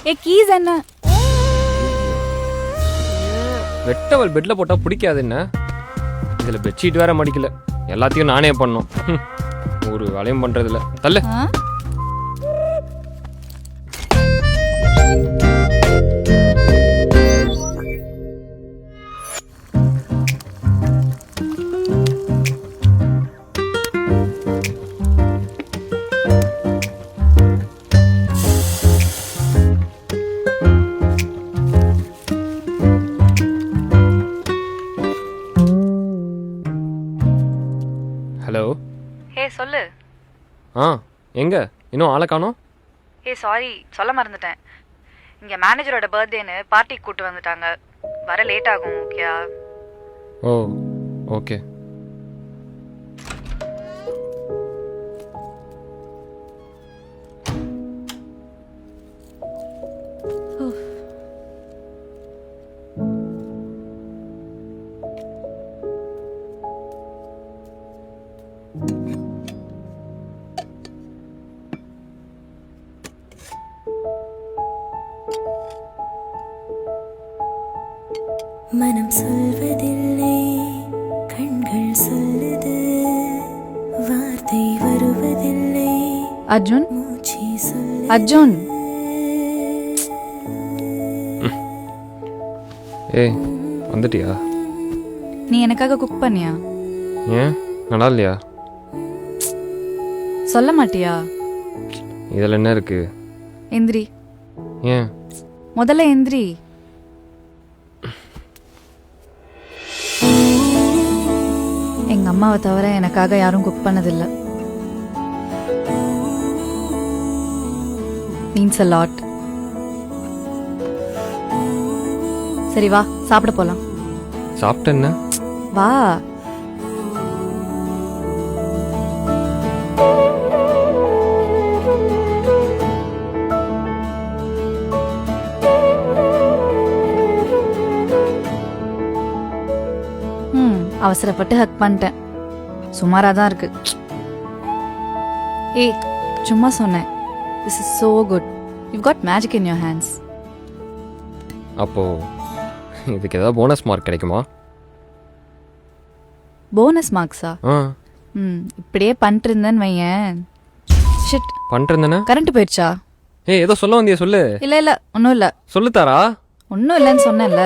ஏ keys என்ன? வெட்டவள் பெட்ல போட்டா பிடிக்காது என்ன? இதுல பெட்ஷீட் வேற மடிக்கல. எல்லாத்தையும் நானே பண்ணோம். ஒரு வேலையும் பண்றதில்ல. தள்ளு. ஹலோ. ஹே சொல்லு. எங்க இன்னும் ஆளை காணோம்? ஏ சாரி சொல்ல மறந்துட்டேன். இங்கே மேனேஜரோட பர்த்டேன்னு பார்ட்டிக்கு கூப்பிட்டு வந்துட்டாங்க. வர லேட் ஆகும். ஓகேயா? ஓ ஓகே. மனம் சொல்வதில்லை, கண்கள் சொல்லுது, வார்த்தை வருவதில்லை. அர்ஜுன், மூச்சு சொல்லுது. அர்ஜுன். ஏய் வந்துட்டியா? நீ எனக்காக குக் பண்ணியா? ஏன் நல்லா இல்லையா? சொல்ல மாட்டியா? இதில் என்ன இருக்கு? எந்திரி. ஏன்? முதல்ல எந்திரி. எங்க அம்மாவை தவிர எனக்காக யாரும் குக் பண்ணதில்லை. Means a lot. சரி வா சாப்பிட போலாம். சாப்பிட்ட என்ன? வா. அவசரப்பட்டு ஹக் பண்ணிட்டேன். சுமாராக தான் இருக்கு. ஏய் சும்மா சொன்னேன். This is so good. You've got magic in your hands. அப்போ இதுக்கு ஏதாவது போனஸ் மார்க் கிடைக்குமா? போனஸ் மார்க்ஸா? இப்படியே பண்ணிட்டு இருந்தேன்னு வையேன். ஷிட் பண்ணிருந்தேனா? கரண்ட் போயிடுச்சா? ஏய் ஏதோ சொல்ல வந்தியா சொல்லு. இல்லை இல்லை ஒன்றும் இல்லை. சொல்லுத்தாரா? ஒன்றும் இல்லைன்னு சொன்னேன்ல.